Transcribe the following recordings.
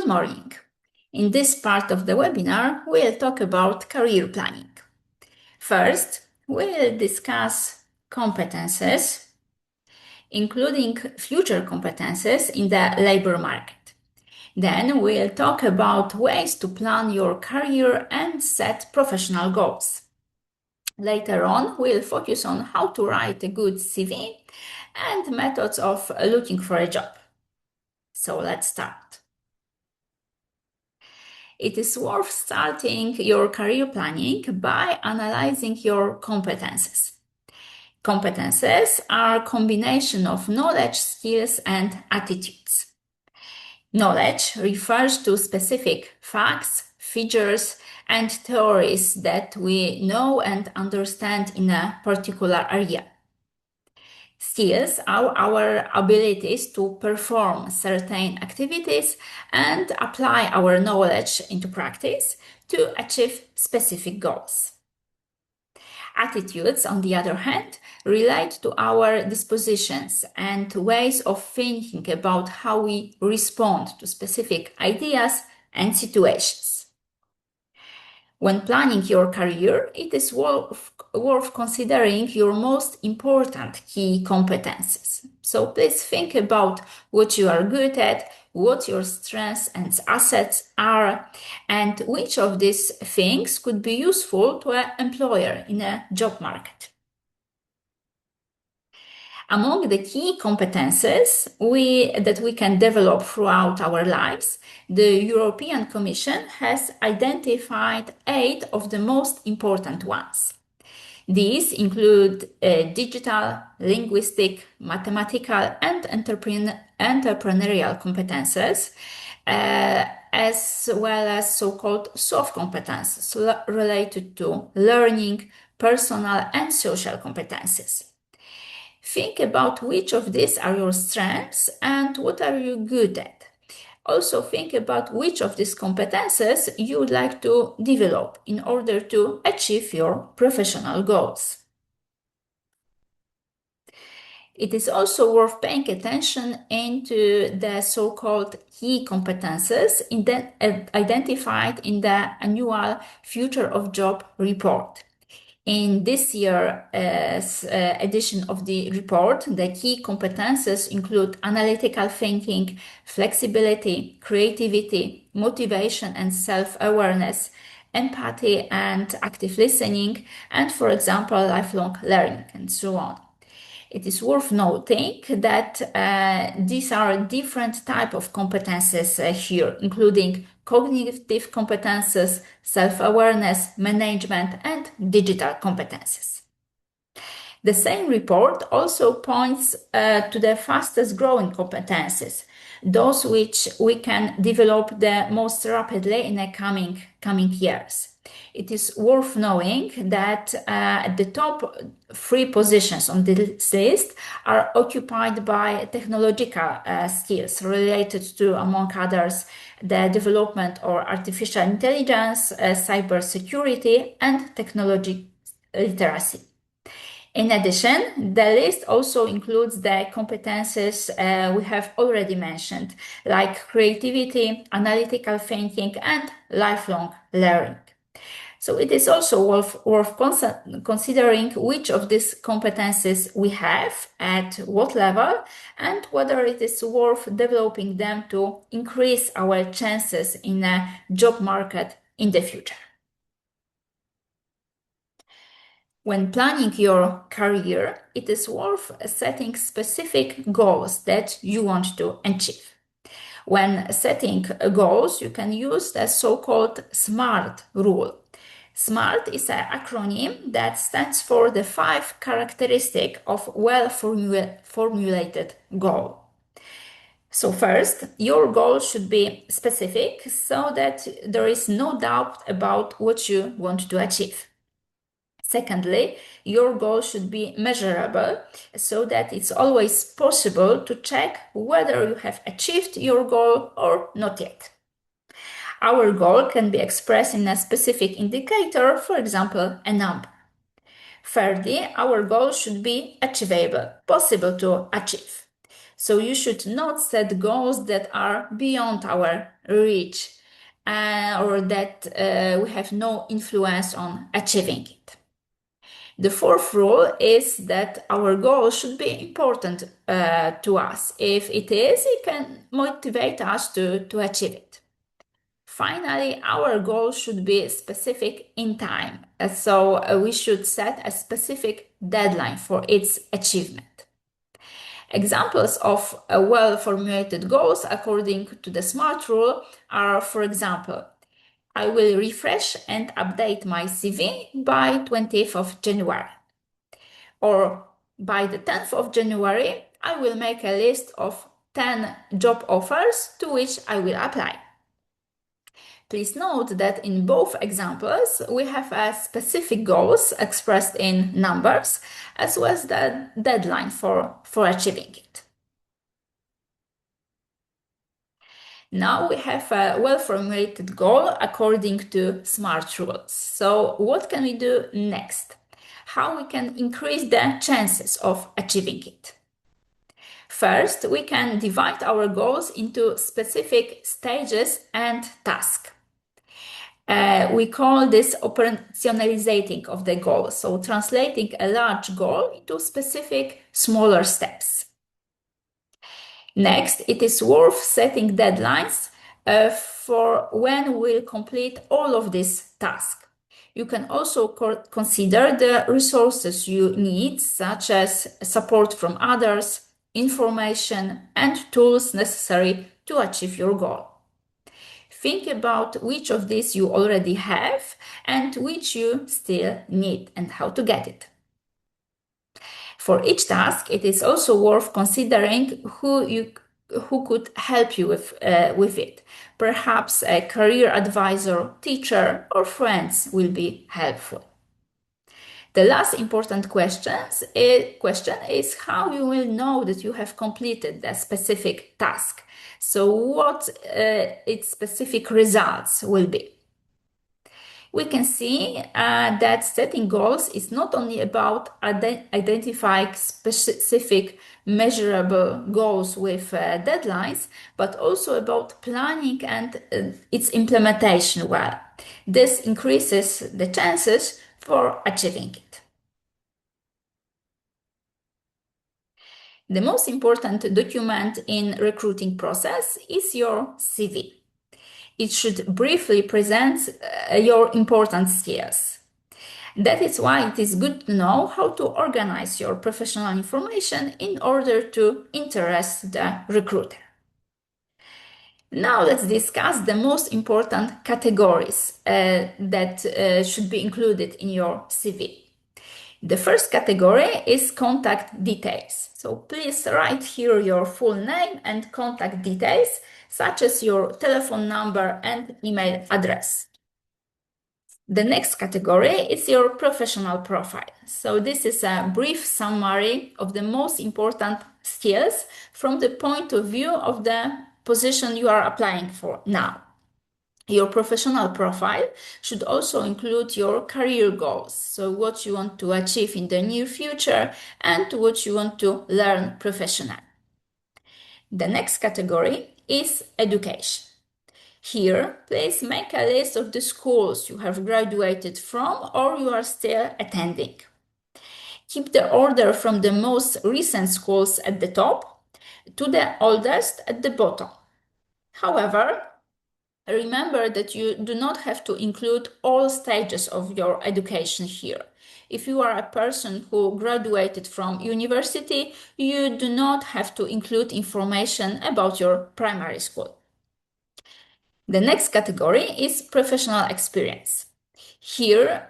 Good morning. In this part of the webinar, we'll talk about career planning. First, we'll discuss competences, including future competences in the labor market. Then we'll talk about ways to plan your career and set professional goals. Later on, we'll focus on how to write a good CV and methods of looking for a job. So let's start. It is worth starting your career planning by analyzing your competences. Competences are a combination of knowledge, skills, and attitudes. Knowledge refers to specific facts, features, and theories that we know and understand in a particular area. Skills are our abilities to perform certain activities and apply our knowledge into practice to achieve specific goals. Attitudes, on the other hand, relate to our dispositions and ways of thinking about how we respond to specific ideas and situations. When planning your career, it is worth considering your most important key competences. So please think about what you are good at, what your strengths and assets are, and which of these things could be useful to an employer in a job market. Among the key competences that we can develop throughout our lives, the European Commission has identified 8 of the most important ones. These include digital, linguistic, mathematical, and entrepreneurial competences, as well as so-called soft competences related to learning, personal, and social competences. Think about which of these are your strengths and what are you good at. Also think about which of these competences you would like to develop in order to achieve your professional goals. It is also worth paying attention into the so-called key competences identified in the annual Future of Job report. In this year's edition of the report, the key competences include analytical thinking, flexibility, creativity, motivation and self-awareness, empathy and active listening, and, for example, lifelong learning, and so on. It is worth noting that these are different types of competences here, including cognitive competences, self-awareness, management, and digital competences. The same report also points to the fastest growing competences, those which we can develop the most rapidly in the coming years. It is worth knowing that the top 3 positions on this list are occupied by technological skills related to, among others, the development of artificial intelligence, cybersecurity, and technology literacy. In addition, the list also includes the competences we have already mentioned, like creativity, analytical thinking, and lifelong learning. So it is also worth considering which of these competences we have, at what level, and whether it is worth developing them to increase our chances in a job market in the future. When planning your career, it is worth setting specific goals that you want to achieve. When setting goals, you can use the so-called SMART rule. SMART is an acronym that stands for the 5 characteristics of well-formulated goal. So first, your goal should be specific so that there is no doubt about what you want to achieve. Secondly, your goal should be measurable so that it's always possible to check whether you have achieved your goal or not yet. Our goal can be expressed in a specific indicator, for example, a number. Thirdly, our goal should be achievable, possible to achieve. So you should not set goals that are beyond our reach or that we have no influence on achieving it. The fourth rule is that our goal should be important to us. If it is, it can motivate us to achieve it. Finally, our goal should be specific in time. So we should set a specific deadline for its achievement. Examples of well-formulated goals according to the SMART rule are, for example, I will refresh and update my CV by 20th of January. Or by the 10th of January, I will make a list of 10 job offers to which I will apply. Please note that in both examples, we have specific goals expressed in numbers, as well as the deadline for achieving it. Now we have a well-formulated goal according to SMART rules. So what can we do next? How we can increase the chances of achieving it? First, we can divide our goals into specific stages and tasks. We call this operationalizing of the goal, so translating a large goal into specific smaller steps. Next, it is worth setting deadlines for when we'll complete all of these tasks. You can also consider the resources you need, such as support from others, information, and tools necessary to achieve your goal. Think about which of these you already have and which you still need and how to get it. For each task, it is also worth considering who could help you with it. Perhaps a career advisor, teacher, or friends will be helpful. The last important question is how you will know that you have completed the specific task. So what its specific results will be. We can see that setting goals is not only about identifying specific measurable goals with deadlines, but also about planning and its implementation well. This increases the chances for achieving it. The most important document in recruiting process is your CV. It should briefly present your important skills. That is why it is good to know how to organize your professional information in order to interest the recruiter. Now let's discuss the most important categories that should be included in your CV. The first category is contact details. So please write here your full name and contact details, such as your telephone number and email address. The next category is your professional profile. So this is a brief summary of the most important skills from the point of view of the position you are applying for now. Your professional profile should also include your career goals, so what you want to achieve in the near future and what you want to learn professionally. The next category is education. Here, please make a list of the schools you have graduated from or you are still attending. Keep the order from the most recent schools at the top to the oldest at the bottom. However, remember that you do not have to include all stages of your education here. If you are a person who graduated from university, you do not have to include information about your primary school. The next category is professional experience. Here,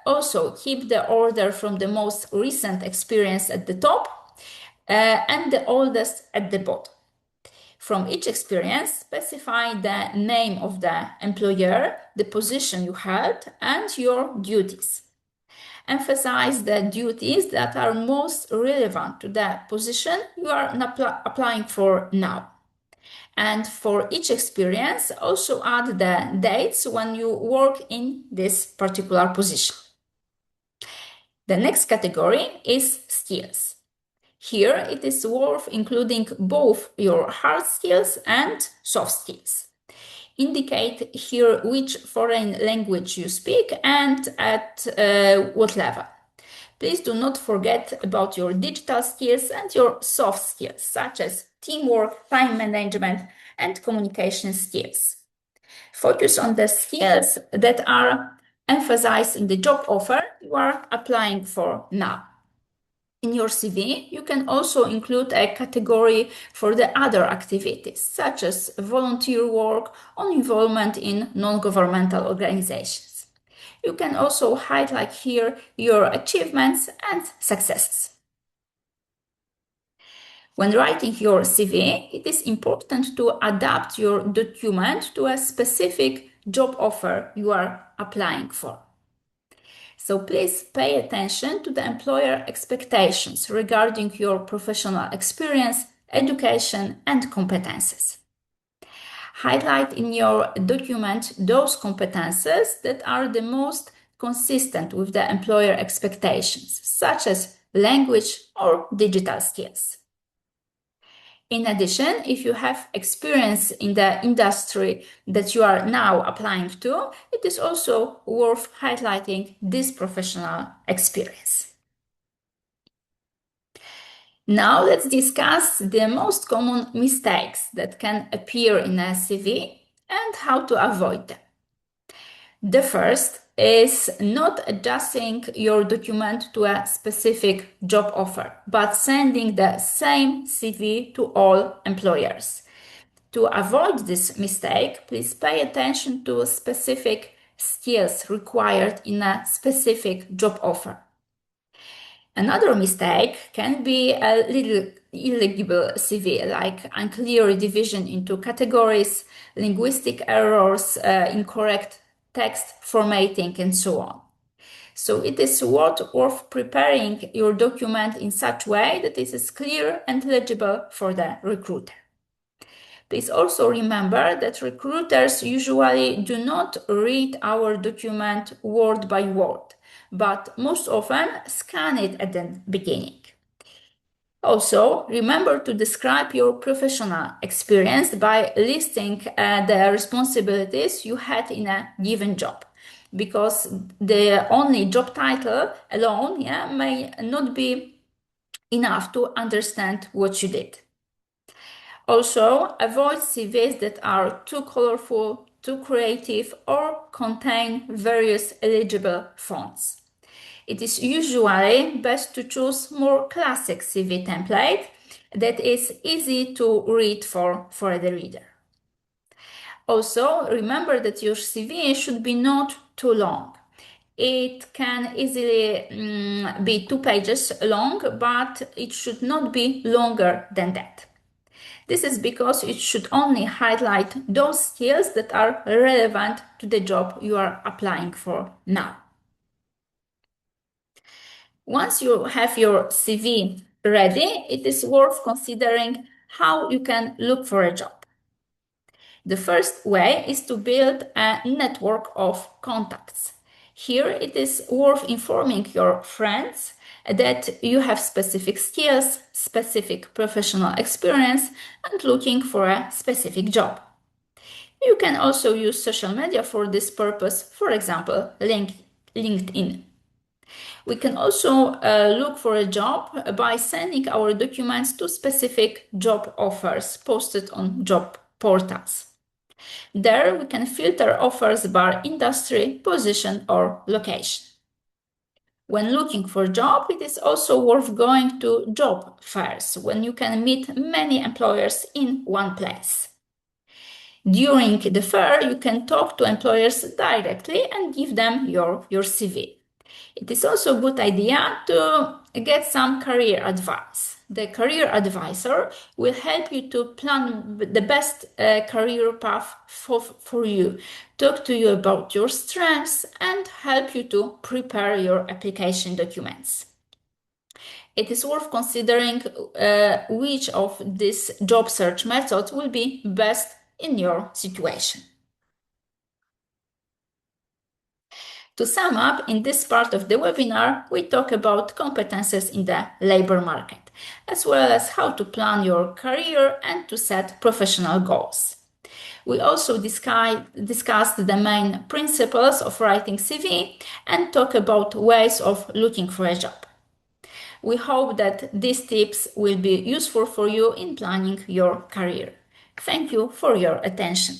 also keep the order from the most recent experience at the top and the oldest at the bottom. From each experience, specify the name of the employer, the position you held, and your duties. Emphasize the duties that are most relevant to the position you are applying for now. And for each experience, also add the dates when you work in this particular position. The next category is skills. Here, it is worth including both your hard skills and soft skills. Indicate here which foreign language you speak and at what level. Please do not forget about your digital skills and your soft skills, such as teamwork, time management, and communication skills. Focus on the skills that are emphasized in the job offer you are applying for now. In your CV, you can also include a category for the other activities, such as volunteer work or involvement in non-governmental organizations. You can also highlight here your achievements and successes. When writing your CV, it is important to adapt your document to a specific job offer you are applying for. So please pay attention to the employer expectations regarding your professional experience, education, and competences. Highlight in your document those competences that are the most consistent with the employer expectations, such as language or digital skills. In addition, if you have experience in the industry that you are now applying to, it is also worth highlighting this professional experience. Now let's discuss the most common mistakes that can appear in a CV and how to avoid them. The first is not adjusting your document to a specific job offer, but sending the same CV to all employers. To avoid this mistake, please pay attention to specific skills required in a specific job offer. Another mistake can be a little illegible CV, like unclear division into categories, linguistic errors, incorrect text formatting, and so on. So it is worth preparing your document in such a way that it is clear and legible for the recruiter. Please also remember that recruiters usually do not read our document word by word, but most often scan it at the beginning. Also, remember to describe your professional experience by listing the responsibilities you had in a given job, because the only job title alone may not be enough to understand what you did. Also, avoid CVs that are too colorful, too creative, or contain various eligible fonts. It is usually best to choose more classic CV template that is easy to read for the reader. Also, remember that your CV should be not too long. It can easily be 2 pages long, but it should not be longer than that. This is because it should only highlight those skills that are relevant to the job you are applying for now. Once you have your CV ready, it is worth considering how you can look for a job. The first way is to build a network of contacts. Here it is worth informing your friends that you have specific skills, specific professional experience, and looking for a specific job. You can also use social media for this purpose, for example, LinkedIn. We can also look for a job by sending our documents to specific job offers posted on job portals. There we can filter offers by industry, position, or location. When looking for a job, it is also worth going to job fairs when you can meet many employers in one place. During the fair, you can talk to employers directly and give them your CV. It is also a good idea to get some career advice. The career advisor will help you to plan the best career path for you, talk to you about your strengths, and help you to prepare your application documents. It is worth considering which of these job search methods will be best in your situation. To sum up, in this part of the webinar, we talk about competences in the labor market, as well as how to plan your career and to set professional goals. We also discussed the main principles of writing CV and talk about ways of looking for a job. We hope that these tips will be useful for you in planning your career. Thank you for your attention.